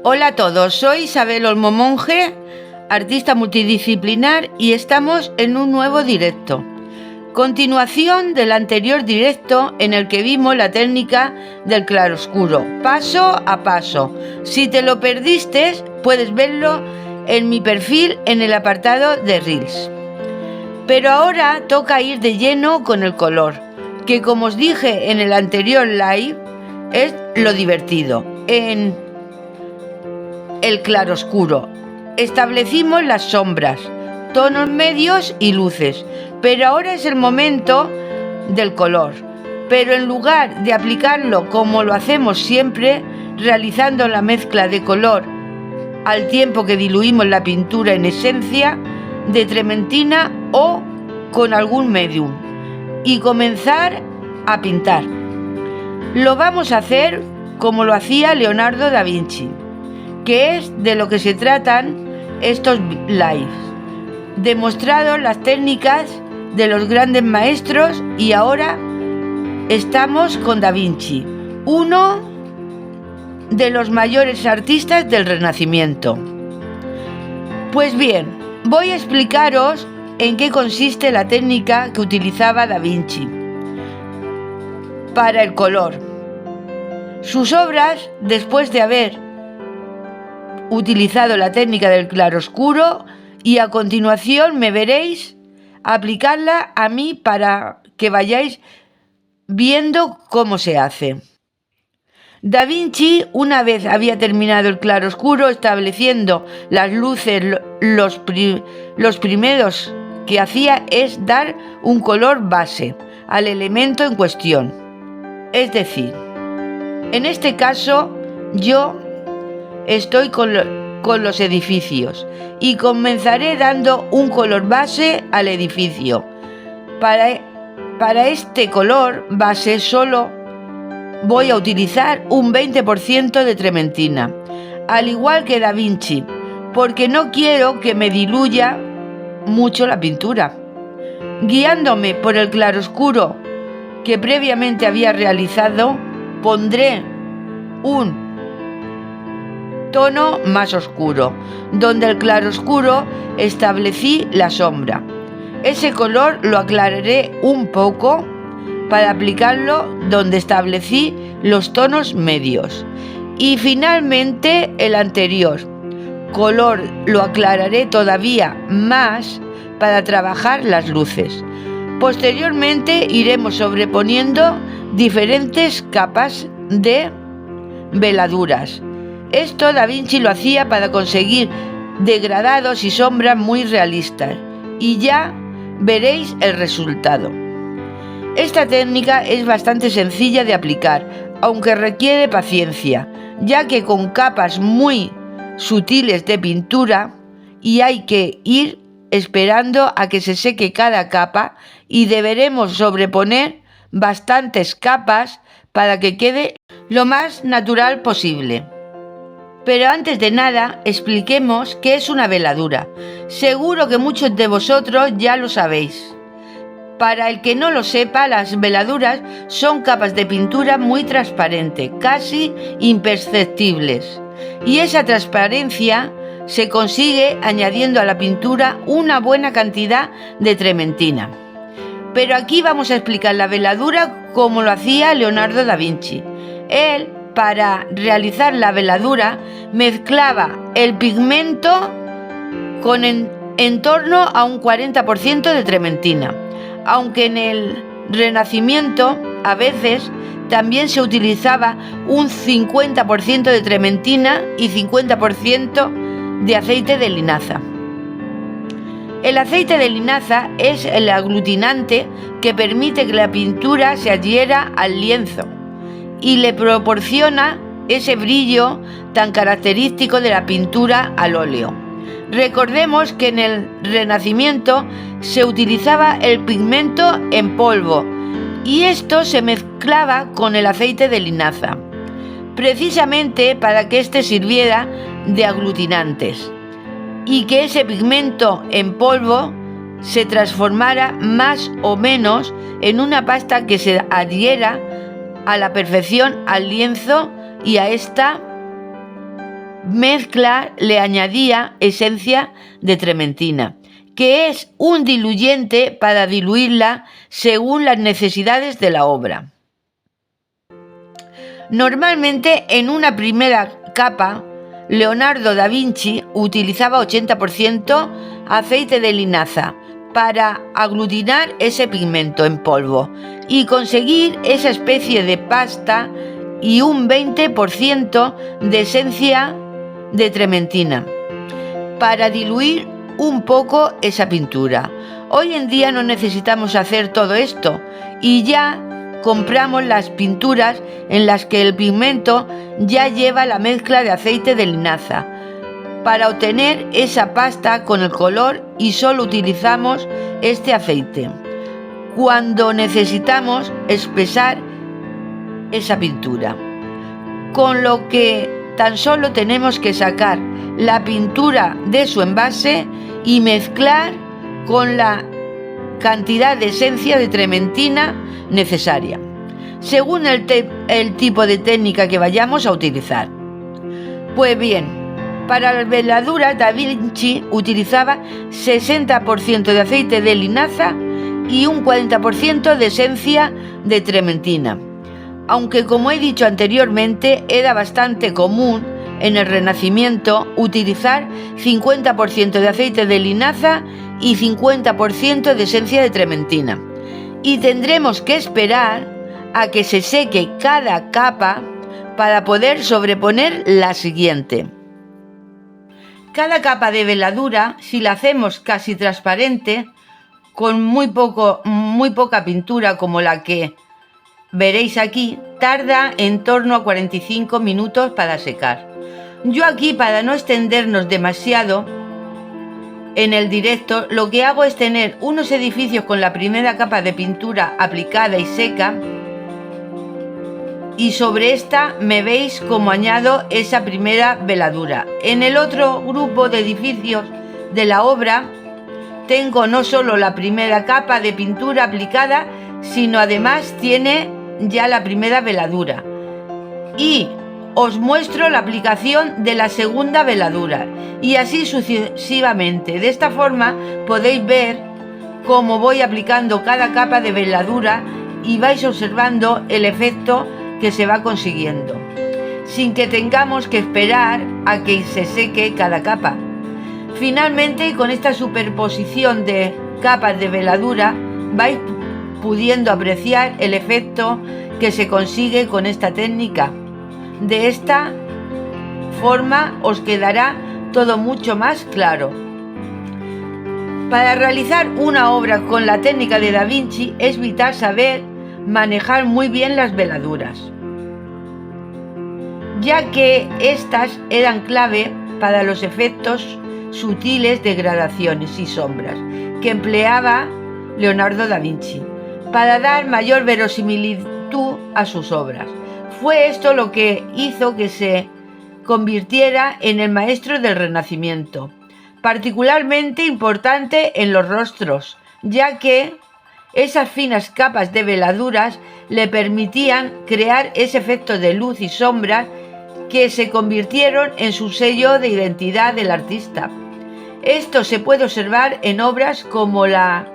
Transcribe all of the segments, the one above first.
Hola a todos, soy Isabel Olmo Monge, artista multidisciplinar, y estamos en un nuevo directo. Continuación del anterior directo en el que vimos la técnica del claroscuro, paso a paso. Si te lo perdiste, puedes verlo en mi perfil en el apartado de Reels. Pero ahora toca ir de lleno con el color, que como os dije en el anterior live, es lo divertido. En el claroscuro establecimos las sombras, tonos medios y luces, pero ahora es el momento del color. Pero en lugar de aplicarlo como lo hacemos siempre, realizando la mezcla de color al tiempo que diluimos la pintura en esencia de trementina o con algún medium, y comenzar a pintar. Lo vamos a hacer como lo hacía Leonardo da Vinci, que es de lo que se tratan estos lives, demostrado las técnicas de los grandes maestros, y ahora estamos con Da Vinci, uno de los mayores artistas del Renacimiento. Pues bien, voy a explicaros en qué consiste la técnica que utilizaba Da Vinci para el color. Sus obras, después de haber utilizado la técnica del claroscuro, y a continuación me veréis aplicarla a mí para que vayáis viendo cómo se hace. Da Vinci, una vez había terminado el claroscuro, estableciendo las luces, los primeros que hacía es dar un color base al elemento en cuestión. Es decir, en este caso yo estoy con los edificios y comenzaré dando un color base al edificio. Para este color base solo voy a utilizar un 20% de trementina, al igual que Da Vinci, porque no quiero que me diluya mucho la pintura. Guiándome por el claroscuro que previamente había realizado, pondré un tono más oscuro, donde el claroscuro establecí la sombra. Ese color lo aclararé un poco para aplicarlo donde establecí los tonos medios. Y finalmente el anterior color lo aclararé todavía más para trabajar las luces. Posteriormente iremos sobreponiendo diferentes capas de veladuras. Esto Da Vinci lo hacía para conseguir degradados y sombras muy realistas, y ya veréis el resultado. Esta técnica es bastante sencilla de aplicar, aunque requiere paciencia, ya que con capas muy sutiles de pintura, y hay que ir esperando a que se seque cada capa, y deberemos sobreponer bastantes capas para que quede lo más natural posible. Pero antes de nada, expliquemos qué es una veladura. Seguro que muchos de vosotros ya lo sabéis. Para el que no lo sepa, las veladuras son capas de pintura muy transparente, casi imperceptibles. Y esa transparencia se consigue añadiendo a la pintura una buena cantidad de trementina. Pero aquí vamos a explicar la veladura como lo hacía Leonardo da Vinci. Él, para realizar la veladura, mezclaba el pigmento con en torno a un 40% de trementina, aunque en el Renacimiento a veces también se utilizaba un 50% de trementina y 50% de aceite de linaza. El aceite de linaza es el aglutinante que permite que la pintura se adhiera al lienzo y le proporciona ese brillo tan característico de la pintura al óleo. Recordemos que en el Renacimiento se utilizaba el pigmento en polvo y esto se mezclaba con el aceite de linaza, precisamente para que éste sirviera de aglutinantes y que ese pigmento en polvo se transformara más o menos en una pasta que se adhiera a la perfección al lienzo y a esta mezcla le añadía esencia de trementina, que es un diluyente para diluirla según las necesidades de la obra. Normalmente en una primera capa, Leonardo da Vinci utilizaba 80% aceite de linaza para aglutinar ese pigmento en polvo y conseguir esa especie de pasta y un 20% de esencia de trementina para diluir un poco esa pintura. Hoy en día no necesitamos hacer todo esto y ya compramos las pinturas en las que el pigmento ya lleva la mezcla de aceite de linaza para obtener esa pasta con el color y solo utilizamos este aceite cuando necesitamos espesar esa pintura, con lo que tan solo tenemos que sacar la pintura de su envase y mezclar con la cantidad de esencia de trementina necesaria, según el tipo de técnica que vayamos a utilizar. Pues bien, para las veladuras Da Vinci utilizaba 60% de aceite de linaza y un 40% de esencia de trementina, aunque como he dicho anteriormente era bastante común en el Renacimiento utilizar 50% de aceite de linaza y 50% de esencia de trementina. Y tendremos que esperar a que se seque cada capa para poder sobreponer la siguiente. Cada capa de veladura, si la hacemos casi transparente, con muy poca pintura como la que veréis aquí, tarda en torno a 45 minutos para secar. Yo aquí, para no extendernos demasiado en el directo, lo que hago es tener unos edificios con la primera capa de pintura aplicada y seca, y sobre esta me veis como añado esa primera veladura. En el otro grupo de edificios de la obra tengo no solo la primera capa de pintura aplicada, sino además tiene ya la primera veladura. Y os muestro la aplicación de la segunda veladura y así sucesivamente. De esta forma podéis ver cómo voy aplicando cada capa de veladura y vais observando el efecto que se va consiguiendo, sin que tengamos que esperar a que se seque cada capa. Finalmente, con esta superposición de capas de veladura vais pudiendo apreciar el efecto que se consigue con esta técnica. De esta forma os quedará todo mucho más claro. Para realizar una obra con la técnica de Da Vinci es vital saber manejar muy bien las veladuras, ya que estas eran clave para los efectos sutiles de gradaciones y sombras que empleaba Leonardo da Vinci para dar mayor verosimilitud a sus obras. Fue esto lo que hizo que se convirtiera en el maestro del Renacimiento, particularmente importante en los rostros, ya que esas finas capas de veladuras le permitían crear ese efecto de luz y sombras que se convirtieron en su sello de identidad del artista. Esto se puede observar en obras como la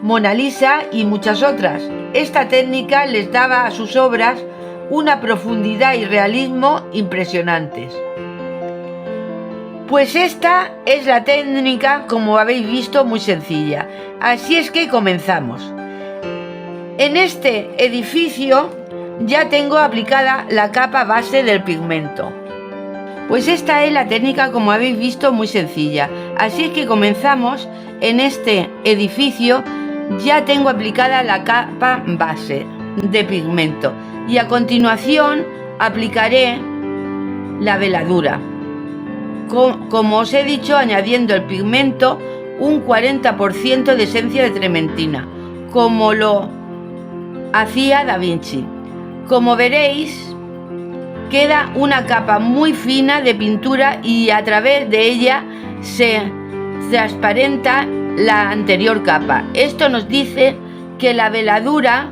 Mona Lisa y muchas otras. Esta técnica les daba a sus obras una profundidad y realismo impresionantes. Pues esta es la técnica, como habéis visto, muy sencilla. Así es que comenzamos. En este edificio ya tengo aplicada la capa base del pigmento. Pues esta es la técnica, como habéis visto, muy sencilla. Así es que comenzamos. En este edificio ya tengo aplicada la capa base de pigmento y a continuación aplicaré la veladura. Como os he dicho, añadiendo el pigmento un 40% de esencia de trementina, como lo hacía Da Vinci. Como veréis, queda una capa muy fina de pintura y a través de ella se transparenta la anterior capa. Esto nos dice que la veladura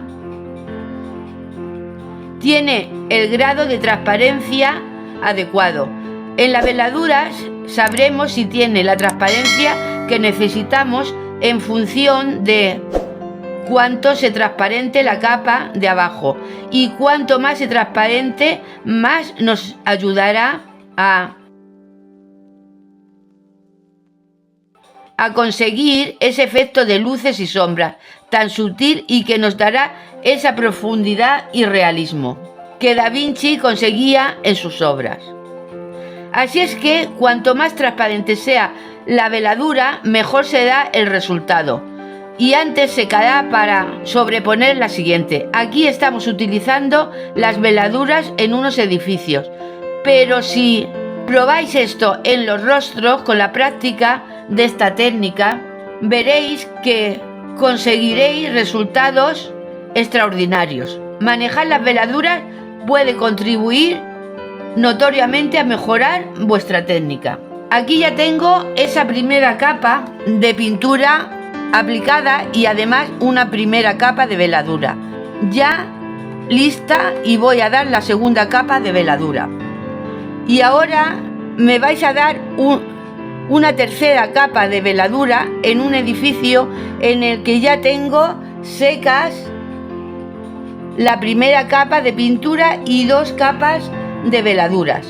tiene el grado de transparencia adecuado. En las veladuras sabremos si tiene la transparencia que necesitamos en función de cuánto se transparente la capa de abajo, y cuanto más se transparente, más nos ayudará a conseguir ese efecto de luces y sombras tan sutil y que nos dará esa profundidad y realismo que Da Vinci conseguía en sus obras. Así es que cuanto más transparente sea la veladura, mejor será el resultado, y antes secará para sobreponer la siguiente. Aquí estamos utilizando las veladuras en unos edificios, pero si probáis esto en los rostros con la práctica de esta técnica, veréis que conseguiréis resultados extraordinarios. Manejar las veladuras puede contribuir notoriamente a mejorar vuestra técnica. Aquí ya tengo esa primera capa de pintura aplicada y además una primera capa de veladura ya lista, y voy a dar la segunda capa de veladura. Y ahora me vais a dar una tercera capa de veladura en un edificio en el que ya tengo secas la primera capa de pintura y 2 capas de veladuras.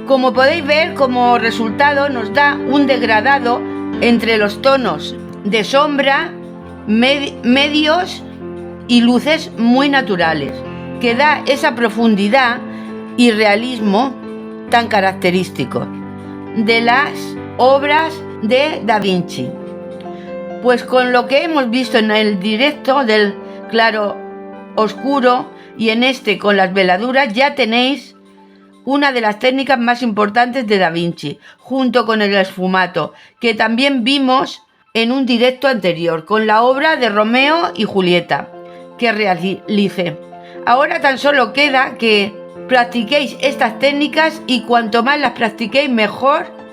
Como podéis ver, como resultado nos da un degradado entre los tonos de sombra, medios y luces muy naturales, que da esa profundidad y realismo tan característico de las obras de Da Vinci. Pues con lo que hemos visto en el directo del claro oscuro y en este con las veladuras, ya tenéis una de las técnicas más importantes de Da Vinci, junto con el esfumato, que también vimos en un directo anterior, con la obra de Romeo y Julieta, que realicé. Ahora tan solo queda que practiquéis estas técnicas, y cuanto más las practiquéis,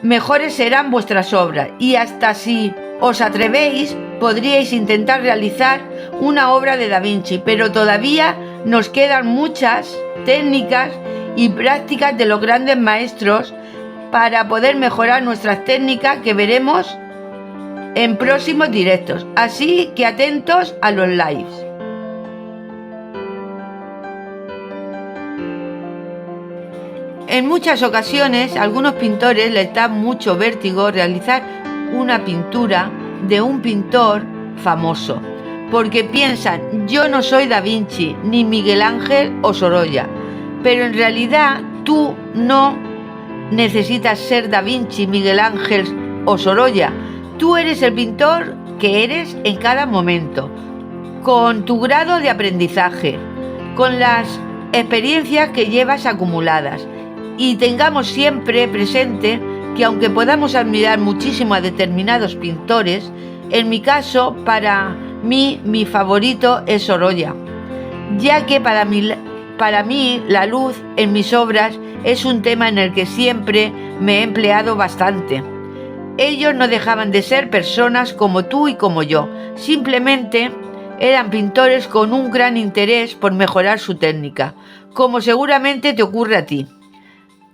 mejores serán vuestras obras, y hasta si os atrevéis, podríais intentar realizar una obra de Da Vinci, pero todavía nos quedan muchas técnicas y prácticas de los grandes maestros para poder mejorar nuestras técnicas, que veremos en próximos directos. Así que atentos a los lives. En muchas ocasiones, a algunos pintores les da mucho vértigo realizar una pintura de un pintor famoso, porque piensan: yo no soy Da Vinci, ni Miguel Ángel o Sorolla. Pero en realidad tú no necesitas ser Da Vinci, Miguel Ángel o Sorolla. Tú eres el pintor que eres en cada momento, con tu grado de aprendizaje, con las experiencias que llevas acumuladas. Y tengamos siempre presente que aunque podamos admirar muchísimo a determinados pintores, en mi caso, para mí, mi favorito es Sorolla, ya que para mí la luz en mis obras es un tema en el que siempre me he empleado bastante. Ellos no dejaban de ser personas como tú y como yo, simplemente eran pintores con un gran interés por mejorar su técnica, como seguramente te ocurre a ti.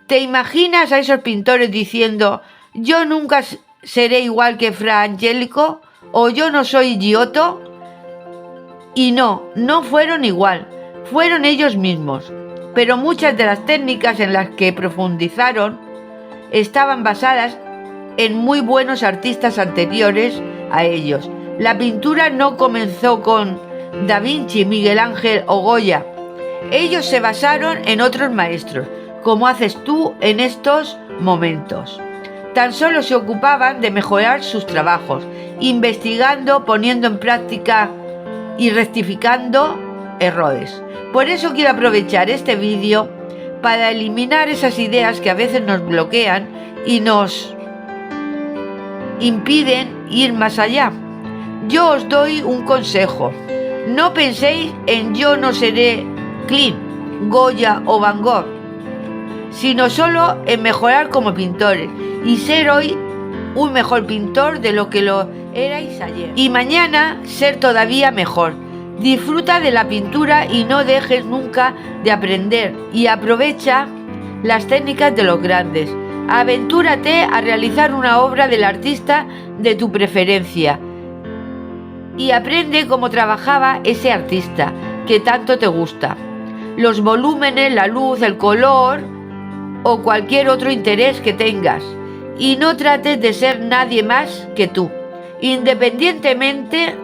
¿Te imaginas a esos pintores diciendo: yo nunca seré igual que Fra Angelico, o yo no soy Giotto? Y no fueron igual, fueron ellos mismos, pero muchas de las técnicas en las que profundizaron estaban basadas en muy buenos artistas anteriores a ellos. La pintura no comenzó con Da Vinci, Miguel Ángel o Goya. Ellos se basaron en otros maestros, como haces tú en estos momentos. Tan solo se ocupaban de mejorar sus trabajos, investigando, poniendo en práctica y rectificando errores. Por eso quiero aprovechar este vídeo para eliminar esas ideas que a veces nos bloquean y nos impiden ir más allá. Yo os doy un consejo: no penséis en yo no seré Klimt, Goya o Van Gogh, sino solo en mejorar como pintores y ser hoy un mejor pintor de lo que lo erais ayer, y mañana ser todavía mejor. Disfruta de la pintura y no dejes nunca de aprender, y aprovecha las técnicas de los grandes. Aventúrate a realizar una obra del artista de tu preferencia y aprende cómo trabajaba ese artista que tanto te gusta. Los volúmenes, la luz, el color o cualquier otro interés que tengas. Y no trates de ser nadie más que tú, independientemente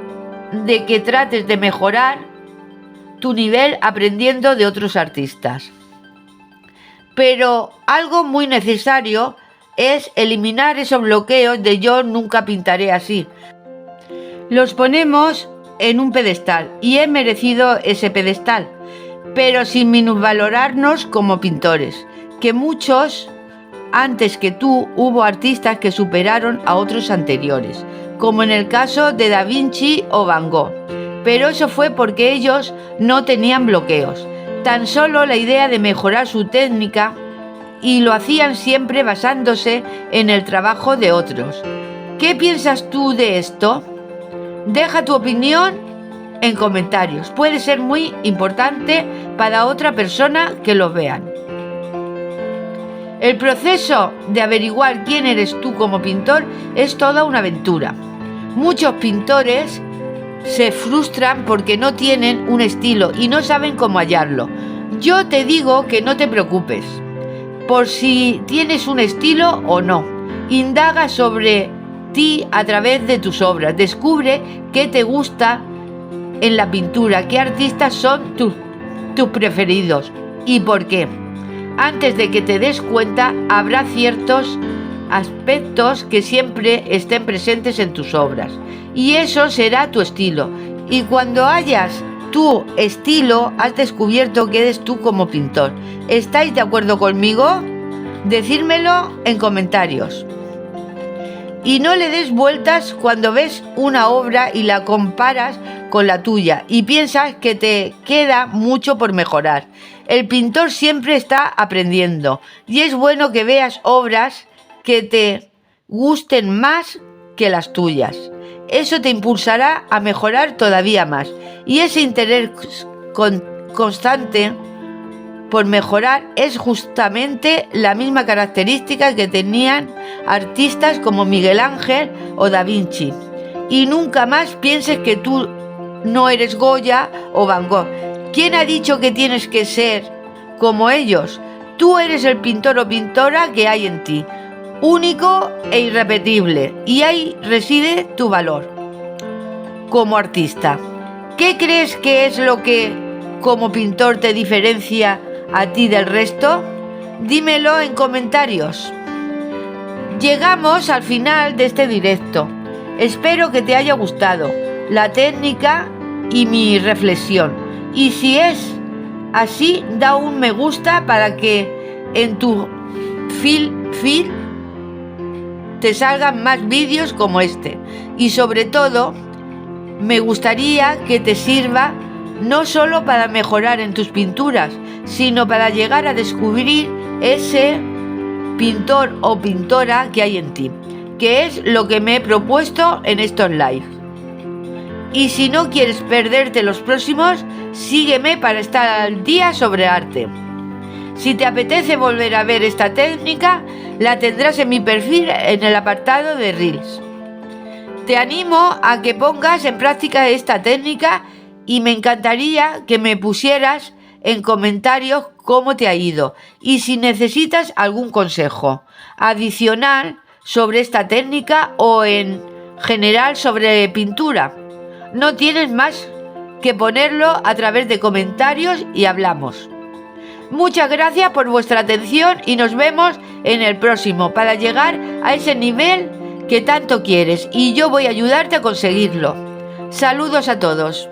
de que trates de mejorar tu nivel aprendiendo de otros artistas. Pero algo muy necesario es eliminar esos bloqueos de yo nunca pintaré así. Los ponemos en un pedestal y he merecido ese pedestal, pero sin minusvalorarnos como pintores, que muchos antes que tú hubo artistas que superaron a otros anteriores, como en el caso de Da Vinci o Van Gogh, pero eso fue porque ellos no tenían bloqueos, tan solo la idea de mejorar su técnica, y lo hacían siempre basándose en el trabajo de otros. ¿Qué piensas tú de esto? Deja tu opinión en comentarios, puede ser muy importante para otra persona que lo vean. El proceso de averiguar quién eres tú como pintor es toda una aventura. Muchos pintores se frustran porque no tienen un estilo y no saben cómo hallarlo. Yo te digo que no te preocupes por si tienes un estilo o no. Indaga sobre ti a través de tus obras. Descubre qué te gusta en la pintura, qué artistas son tus preferidos y por qué. Antes de que te des cuenta, habrá ciertos aspectos que siempre estén presentes en tus obras. Y eso será tu estilo. Y cuando hayas tu estilo, has descubierto que eres tú como pintor. ¿Estáis de acuerdo conmigo? Decírmelo en comentarios. Y no le des vueltas cuando ves una obra y la comparas con la tuya y piensas que te queda mucho por mejorar. El pintor siempre está aprendiendo y es bueno que veas obras que te gusten más que las tuyas. Eso te impulsará a mejorar todavía más. Y ese interés constante por mejorar es justamente la misma característica que tenían artistas como Miguel Ángel o Da Vinci. Y nunca más pienses que tú no eres Goya o Van Gogh. ¿Quién ha dicho que tienes que ser como ellos? Tú eres el pintor o pintora que hay en ti, único e irrepetible, y ahí reside tu valor como artista. ¿Qué crees que es lo que como pintor te diferencia a ti del resto? Dímelo en comentarios. Llegamos al final de este directo. Espero que te haya gustado la técnica y mi reflexión. Y si es así, da un me gusta para que en tu feed te salgan más vídeos como este. Y sobre todo, me gustaría que te sirva no solo para mejorar en tus pinturas, sino para llegar a descubrir ese pintor o pintora que hay en ti, que es lo que me he propuesto en estos live. Y si no quieres perderte los próximos, sígueme para estar al día sobre arte. Si te apetece volver a ver esta técnica, la tendrás en mi perfil en el apartado de Reels. Te animo a que pongas en práctica esta técnica y me encantaría que me pusieras en comentarios cómo te ha ido y si necesitas algún consejo adicional sobre esta técnica o en general sobre pintura. No tienes más que ponerlo a través de comentarios y hablamos. Muchas gracias por vuestra atención y nos vemos en el próximo para llegar a ese nivel que tanto quieres y yo voy a ayudarte a conseguirlo. Saludos a todos.